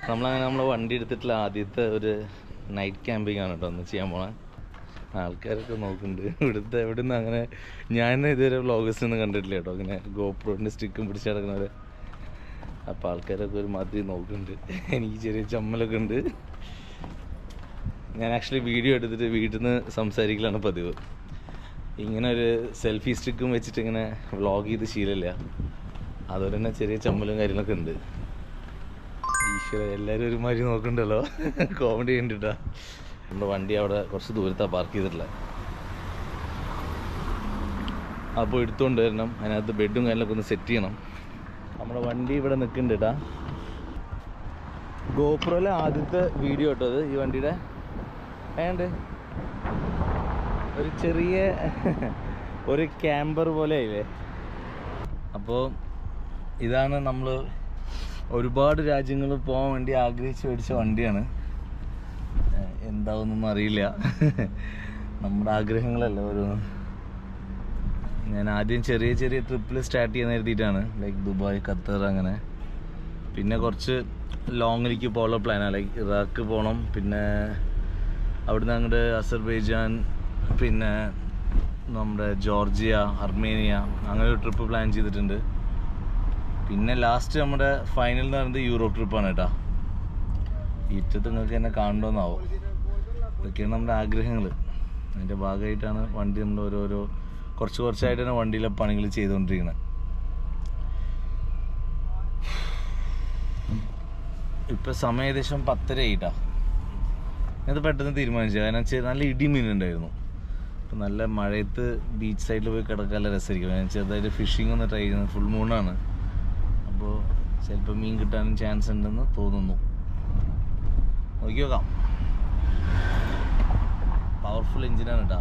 നമ്മളെ വണ്ടി എടുത്തിട്ടുള്ള ആദ്യത്തെ ഒരു നൈറ്റ് ക്യാമ്പിംഗ് ആണ് കേട്ടോ ഒന്ന് ചെയ്യാൻ പോണേ. ആൾക്കാരൊക്കെ നോക്കുന്നുണ്ട് ഇവിടുത്തെ എവിടുന്ന്. അങ്ങനെ ഞാൻ ഇതുവരെ വ്ളോഗേഴ്സൊന്നും കണ്ടിട്ടില്ല കേട്ടോ ഇങ്ങനെ ഗോപ്രോൻ്റെ സ്റ്റിക്കും പിടിച്ച് നടക്കുന്നവരെ. അപ്പോൾ ആൾക്കാരൊക്കെ ഒരു മാതിരി നോക്കുന്നുണ്ട്. എനിക്ക് ചെറിയ ചമ്മലൊക്കെ ഉണ്ട്. ഞാൻ ആക്ച്വലി വീഡിയോ എടുത്തിട്ട് വീട്ടിൽ നിന്ന് സംസാരിക്കലാണ് പതിവ്. ഇങ്ങനെ ഒരു സെൽഫി സ്റ്റിക്കും വെച്ചിട്ട് ഇങ്ങനെ വ്ളോഗ് ചെയ്ത് ശീലമില്ല. അതുപോലെ തന്നെ ചെറിയ ചമ്മലും കാര്യങ്ങളൊക്കെ ഉണ്ട്. ഈശ്വര, എല്ലാവരും ഒരുമാതിരി നോക്കണ്ടല്ലോ. കോമഡി കണ്ടിട്ടാ. നമ്മുടെ വണ്ടി അവിടെ കുറച്ച് ദൂരത്താണ് പാർക്ക് ചെയ്തിട്ടുള്ളത്. അപ്പോൾ എടുത്തുകൊണ്ട് വരണം. അതിനകത്ത് ബെഡും കാര്യങ്ങളൊക്കെ ഒന്ന് സെറ്റ് ചെയ്യണം. നമ്മുടെ വണ്ടി ഇവിടെ നിൽക്കുന്നുണ്ട് കേട്ടാ. ഗോപ്രോയിലെ ആദ്യത്തെ വീഡിയോ കേട്ടോ അത്. ഈ വണ്ടിയുടെ വേണ്ട ഒരു ചെറിയ ഒരു ക്യാമ്പർ പോലെ ആയില്ലേ. അപ്പോൾ ഇതാണ് നമ്മൾ ഒരുപാട് രാജ്യങ്ങൾ പോകാൻ വേണ്ടി ആഗ്രഹിച്ച് മേടിച്ച വണ്ടിയാണ്. എന്താവുന്നൊന്നും അറിയില്ല. നമ്മുടെ ആഗ്രഹങ്ങളല്ല ഓരോന്നും. ഞാൻ ആദ്യം ചെറിയ ചെറിയ ട്രിപ്പിൽ സ്റ്റാർട്ട് ചെയ്യാൻ കരുതിയിട്ടാണ്. ലൈക്ക് ദുബായ്, ഖത്തർ അങ്ങനെ. പിന്നെ കുറച്ച് ലോങ്ങിലേക്ക് പോകാനുള്ള പ്ലാനാണ്. ലൈക്ക് ഇറാഖ് പോകണം, പിന്നെ അവിടുന്ന് അങ്ങോട്ട് അസർബൈജാൻ, പിന്നെ നമ്മുടെ ജോർജിയ, അർമേനിയ, അങ്ങനെ ഒരു ട്രിപ്പ് പ്ലാൻ ചെയ്തിട്ടുണ്ട്. പിന്നെ ലാസ്റ്റ് നമ്മുടെ ഫൈനൽ എന്ന് പറയുന്നത് യൂറോപ്പ് ട്രിപ്പാണ് കേട്ടോ. ഈറ്റത്ത് നിങ്ങൾക്ക് എന്നെ കാണണമെന്നാവും. ഇതൊക്കെയാണ് നമ്മുടെ ആഗ്രഹങ്ങൾ. അതിൻ്റെ ഭാഗമായിട്ടാണ് വണ്ടി നമ്മൾ ഓരോരോ കുറച്ചായിട്ടാണ് വണ്ടിയിലെ പണികൾ ചെയ്തുകൊണ്ടിരിക്കുന്നത്. ഇപ്പം സമയം ഏകദേശം 10:30 ആയിട്ടാ. ഇത് പെട്ടെന്ന് തീരുമാനിച്ചു. കാരണം നല്ല ഇടിമീനുണ്ടായിരുന്നു. അപ്പം നല്ല മഴയത്ത് ബീച്ച് സൈഡിൽ പോയി കിടക്കാൻ നല്ല രസമായിരിക്കും. ഞാൻ ചെറുതായിട്ട് ഫിഷിംഗ് ഒന്ന് ട്രൈ ചെയ്യുന്നത്. ഫുൾ മൂണാണ്. അപ്പോൾ ചിലപ്പോൾ മീൻ കിട്ടാനും ചാൻസ് ഉണ്ടെന്ന് തോന്നുന്നു. നോക്കി നോക്കാം. പവർഫുൾ എഞ്ചിനാണ് കേട്ടോ.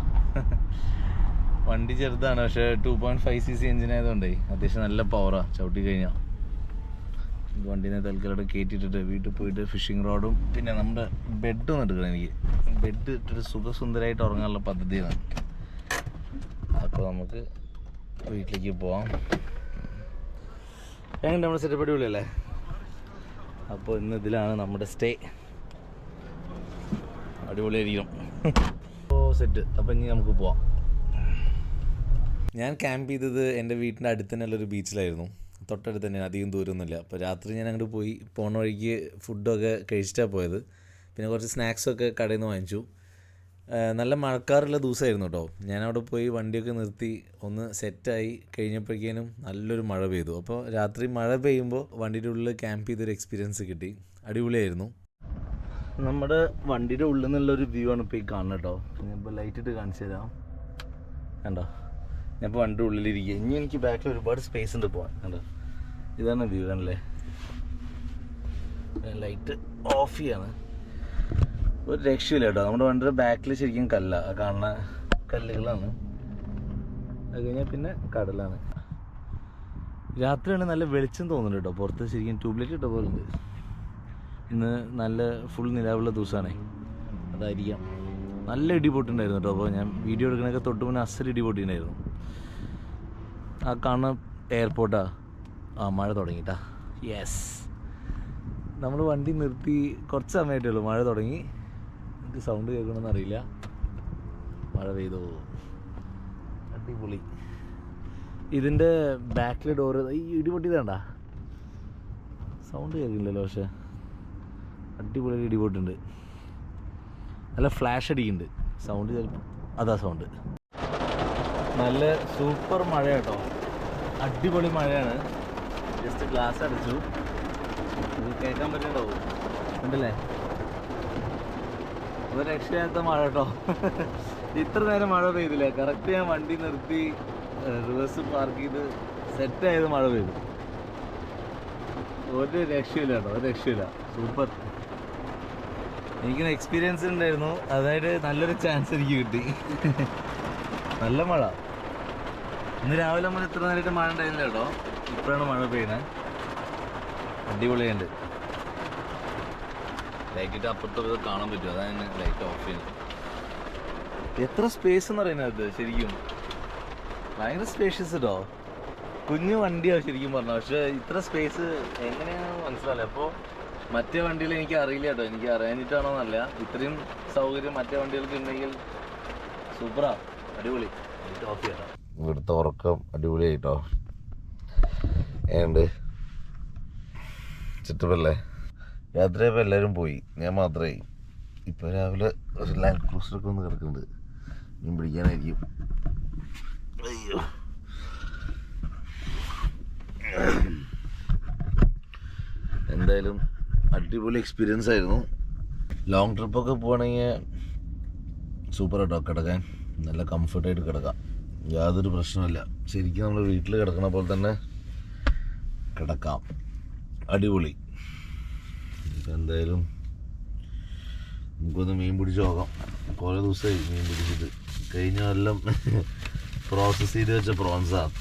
വണ്ടി ചെറുതാണ്, പക്ഷേ 2.5cc എഞ്ചിനായതുകൊണ്ടേ അത്യാവശ്യം നല്ല പവറാണ് ചവിട്ടി കഴിഞ്ഞാൽ. വണ്ടീനെ തൽക്കാലം കയറ്റിയിട്ടിട്ട് വീട്ടിൽ പോയിട്ട് ഫിഷിംഗ് റോഡും പിന്നെ നമ്മുടെ ബെഡൊന്നും എടുക്കണം. എനിക്ക് ബെഡ് ഇട്ടിട്ട് സുഖസുന്ദരമായിട്ട് ഉറങ്ങാനുള്ള പദ്ധതിയാണ്. അപ്പോൾ നമുക്ക് വീട്ടിലേക്ക് പോവാം. എങ്ങനെ നമ്മുടെ സെറ്റപ്പ് അടിപൊളിയല്ലേ? അപ്പോൾ ഇന്ന് ഇതിലാണ് നമ്മുടെ സ്റ്റേ. അടിപൊളിയായിരിക്കും. അപ്പോൾ സെറ്റ്. അപ്പോൾ ഇനി നമുക്ക് പോവാം. ഞാൻ ക്യാമ്പ് ചെയ്തത് എൻ്റെ വീട്ടിൻ്റെ അടുത്ത് തന്നെയുള്ളൊരു ബീച്ചിലായിരുന്നു. തൊട്ടടുത്ത് തന്നെ, അധികം ദൂരമൊന്നുമില്ല. അപ്പോൾ രാത്രി ഞാൻ അങ്ങോട്ട് പോയി. പോണ വഴിക്ക് ഫുഡൊക്കെ കഴിച്ചിട്ടാണ് പോയത്. പിന്നെ കുറച്ച് സ്നാക്സൊക്കെ കടയിൽ നിന്ന് വാങ്ങിച്ചു. നല്ല മഴക്കാറുള്ള ദിവസമായിരുന്നു കേട്ടോ. ഞാനവിടെ പോയി വണ്ടിയൊക്കെ നിർത്തി ഒന്ന് സെറ്റായി കഴിഞ്ഞപ്പോഴേക്കും നല്ലൊരു മഴ പെയ്തു. അപ്പോൾ രാത്രി മഴ പെയ്യുമ്പോൾ വണ്ടിയുടെ ഉള്ളിൽ ക്യാമ്പ് ചെയ്തൊരു എക്സ്പീരിയൻസ് കിട്ടി. അടിപൊളിയായിരുന്നു. നമ്മുടെ വണ്ടിയുടെ ഉള്ളിൽ നിന്നുള്ളൊരു വ്യൂ ആണ് ഇപ്പോൾ ഈ കാണുന്നത് കേട്ടോ. ഞാനിപ്പോൾ ലൈറ്റ് ഇട്ട് കാണിച്ചു തരാം. കണ്ടോ, ഞാനിപ്പോൾ വണ്ടിയുടെ ഉള്ളിലിരിക്കുക. ഇനി എനിക്ക് ബാക്കിൽ ഒരുപാട് സ്പേസ് ഉണ്ട് പോകാൻ. കണ്ടോ, ഇതാണ് വ്യൂ ആണല്ലേ. ലൈറ്റ് ഓഫ് ചെയ്യാണ്. ഒരു രക്ഷയില്ല കേട്ടോ. നമ്മുടെ വണ്ടിയുടെ ബാക്കിൽ ശരിക്കും കാണുന്ന കല്ലുകളാണ്. അത് കഴിഞ്ഞാൽ പിന്നെ കടലാണ്. രാത്രിയാണ് നല്ല വെളിച്ചം തോന്നുന്നുണ്ട് കേട്ടോ. പുറത്ത് ശരിക്കും ട്യൂബ്ലൈറ്റ് ഇട്ട പോലെ ഉണ്ട്. ഇന്ന് നല്ല ഫുൾ നിലാവുള്ള ദിവസമാണേ, അതായിരിക്കാം. നല്ല ഇടിപൊട്ടുണ്ടായിരുന്നു കേട്ടോ. അപ്പോൾ ഞാൻ വീഡിയോ എടുക്കണൊക്കെ തൊട്ട് മുന്നേ അസൽ ഇടിപൊട്ടിണ്ടായിരുന്നു. ആ കാണുന്ന എയർപോർട്ടാ. മഴ തുടങ്ങിട്ടാ. യെസ്, നമ്മൾ വണ്ടി നിർത്തി കുറച്ച് സമയമായിട്ടേ ഉള്ളൂ മഴ തുടങ്ങി. എനിക്ക് സൗണ്ട് കേൾക്കണമെന്ന് അറിയില്ല. മഴ പെയ്തോ, അടിപൊളി. ഇതിൻ്റെ ബാക്കിലെ ഡോറ് ഈ ഇടിപൊട്ടിയതാണ്ടാ. സൗണ്ട് കേൾക്കില്ലല്ലോ, പക്ഷേ അടിപൊളി ഇടിപൊട്ടുണ്ട്. നല്ല ഫ്ലാഷ് അടിക്കുന്നുണ്ട്. സൗണ്ട് ചിലപ്പോൾ അതാ സൗണ്ട്. നല്ല സൂപ്പർ മഴ കേട്ടോ. അടിപൊളി മഴയാണ്. ജസ്റ്റ് ഗ്ലാസ് അടച്ചു. ഇത് കേൾക്കാൻ പറ്റുന്നുണ്ടാവും, ഉണ്ടല്ലേ? ഒരു രക്ഷയാത്ത മഴ കേട്ടോ. ഇത്ര നേരം മഴ പെയ്തില്ല. കറക്റ്റ് ഞാൻ വണ്ടി നിർത്തി റിവേഴ്സ് പാർക്ക് ചെയ്ത് സെറ്റായത് മഴ പെയ്തു. ഒരു രക്ഷയില്ല കേട്ടോ, ഒരു രക്ഷയില്ല. സൂപ്പർ. എനിക്കൊരു എക്സ്പീരിയൻസ് ഉണ്ടായിരുന്നു. അതായത് നല്ലൊരു ചാൻസ് എനിക്ക് കിട്ടി. നല്ല മഴ. ഇന്ന് രാവിലെ നമ്മൾ ഇത്ര നേരമായിട്ട് മഴ ഉണ്ടായിരുന്നില്ല കേട്ടോ. ഇപ്പോഴാണ് മഴ പെയ്യുന്നത്. അടിപൊളിയുണ്ട്. ലൈറ്റിട്ട് അപ്പുറത്തൊക്കെ കാണാൻ പറ്റും. അതാണ് ലൈറ്റ് ഓഫ് ചെയ്യുന്നത്. എത്ര സ്പേസ് എന്ന് പറയുന്നത് ശരിക്കും ഭയങ്കര സ്പേഷ്യസ് കേട്ടോ. കുഞ്ഞു വണ്ടിയാണ് ശരിക്കും പറഞ്ഞത്. പക്ഷേ ഇത്ര സ്പേസ് എങ്ങനെയാണെന്ന് മനസ്സിലാവില്ല. അപ്പോൾ മറ്റേ വണ്ടികൾ എനിക്ക് അറിയില്ല കേട്ടോ, എനിക്ക് അറിയാനിട്ടാണോന്നല്ല, ഇത്രയും സൗകര്യം മറ്റേ വണ്ടികൾക്ക് ഉണ്ടെങ്കിൽ സൂപ്പറാ, അടിപൊളി. ഓഫ് കേട്ടോ, ഇവിടുത്തെ ഉറക്കം അടിപൊളിയായിട്ടോ. ഏണ്ട് ചുറ്റപ്പല്ലേ, യാത്രയപ്പോൾ എല്ലാവരും പോയി, ഞാൻ മാത്രമായി. ഇപ്പോൾ രാവിലെ ഒരു ലാൻഡ് ക്രൂസറൊക്കെ ഒന്ന് കിടക്കുന്നുണ്ട്, മീൻ പിടിക്കാനായിരിക്കും. അയ്യോ, എന്തായാലും അടിപൊളി എക്സ്പീരിയൻസ് ആയിരുന്നു. ലോങ് ട്രിപ്പൊക്കെ പോകണമെങ്കിൽ സൂപ്പർ കേട്ടോ, കിടക്കാൻ നല്ല കംഫർട്ടായിട്ട് കിടക്കാം, യാതൊരു പ്രശ്നമില്ല. ശരിക്കും നമ്മൾ വീട്ടിൽ കിടക്കണ പോലെ തന്നെ കിടക്കാം, അടിപൊളി. ഇപ്പം എന്തായാലും നമുക്കൊന്ന് മീൻ പിടിച്ച് നോക്കാം. കുറേ ദിവസമായി മീൻ പിടിച്ചിട്ട്, കഴിഞ്ഞ കൊല്ലം പ്രോസസ്സ് ചെയ്ത് വെച്ച പ്രോൺസാണ്.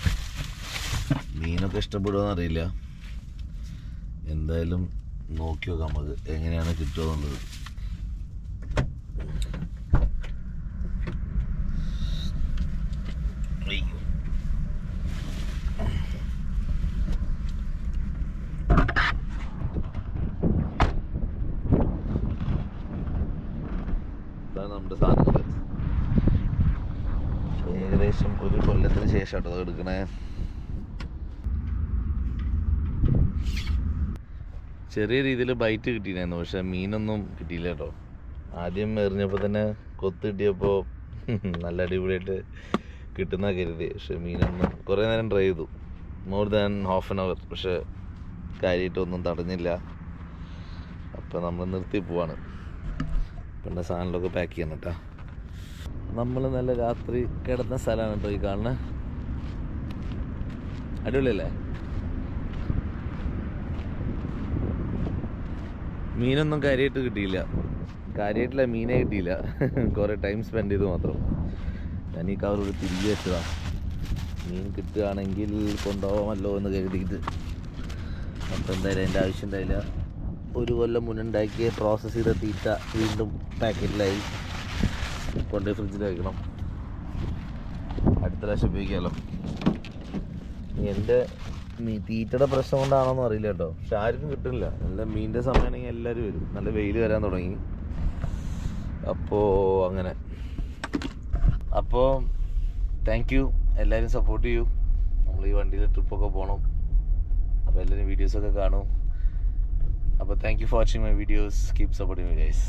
മീനൊക്കെ ഇഷ്ടപ്പെടുമോയെന്ന് അറിയില്ല, എന്തായാലും നോക്കി നോക്കാം നമുക്ക് എങ്ങനെയാണ് കിട്ടുക എന്നുള്ളത്. നമ്മുടെ സാധനങ്ങൾ ഏകദേശം ഒരു കൊല്ലത്തിന് ശേഷം കേട്ടോ എടുക്കണേ. ചെറിയ രീതിയിൽ ബൈറ്റ് കിട്ടിയിരുന്നു, പക്ഷെ മീനൊന്നും കിട്ടിയില്ല കേട്ടോ. ആദ്യം എറിഞ്ഞപ്പോൾ തന്നെ കൊത്ത് കിട്ടിയപ്പോൾ നല്ല അടിപൊളിയായിട്ട് കിട്ടുന്ന കരുതി, പക്ഷെ മീനൊന്നും കുറേ നേരം ട്രൈ ചെയ്തു, more than half an hour, പക്ഷെ കാര്യമായിട്ടൊന്നും തടഞ്ഞില്ല. അപ്പോൾ നമ്മൾ നിർത്തി പോവാണ്. പിന്നെ സാധനങ്ങളൊക്കെ പാക്ക് ചെയ്യണം കേട്ടോ. നമ്മൾ നല്ല രാത്രി കിടന്ന സ്ഥലമാണ് കേട്ടോ ഈ കാണുന്നത്, അടിപൊളിയല്ലേ. മീനൊന്നും കാര്യമായിട്ട് കിട്ടിയില്ല, കാര്യമായിട്ടില്ല, മീനേ കിട്ടിയില്ല. കുറേ ടൈം സ്പെൻഡ് ചെയ്തു മാത്രം. ഞാൻ ഈ കവറോട് തിരികെ വെച്ചതാണ്, മീൻ കിട്ടുകയാണെങ്കിൽ കൊണ്ടുപോകാമല്ലോ എന്ന് കരുതിയിട്ട്. അപ്പം എന്തായാലും എൻ്റെ ആവശ്യം ഉണ്ടായില്ല. ഒരു കൊല്ലം മുന്നുണ്ടാക്കിയ പ്രോസസ്സ് ചെയ്ത തീറ്റ വീണ്ടും പാക്കറ്റിലായി, കൊണ്ടുപോയി ഫ്രിഡ്ജിൽ വയ്ക്കണം, അടുത്ത പ്രാവശ്യം ഉപയോഗിക്കാമല്ലോ. എൻ്റെ തീറ്റയുടെ പ്രശ്നം കൊണ്ടാണോന്നും അറിയില്ല കേട്ടോ, പക്ഷെ ആർക്കും കിട്ടില്ല. നല്ല മീനിൻ്റെ സമയമാണെങ്കിൽ എല്ലാവരും വരും, നല്ല വെയിൽ വരാൻ തുടങ്ങി. അപ്പോൾ അങ്ങനെ, അപ്പോൾ താങ്ക് യു, എല്ലാവരും സപ്പോർട്ട് ചെയ്യൂ. നമ്മൾ ഈ വണ്ടിയിൽ ട്രിപ്പൊക്കെ പോകണം, അപ്പോൾ എല്ലാവരും വീഡിയോസൊക്കെ കാണും. അപ്പോൾ thank you for watching my videos, keep supporting my guys.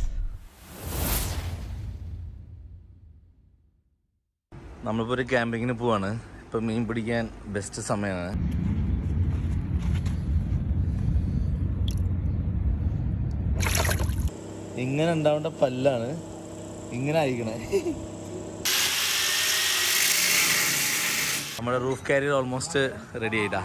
നമ്മളിപ്പോൾ ഒരു ക്യാമ്പിങ്ങിന് പോവാണ്. ഇപ്പം മീൻ പിടിക്കാൻ ബെസ്റ്റ് സമയമാണ്. ഇങ്ങനെ ഉണ്ടാവേണ്ട പല്ലാണ് ഇങ്ങനെ അയക്കണേ. നമ്മുടെ റൂഫ് കാരിയർ ഓൾമോസ്റ്റ് റെഡി ആയിട്ടാ.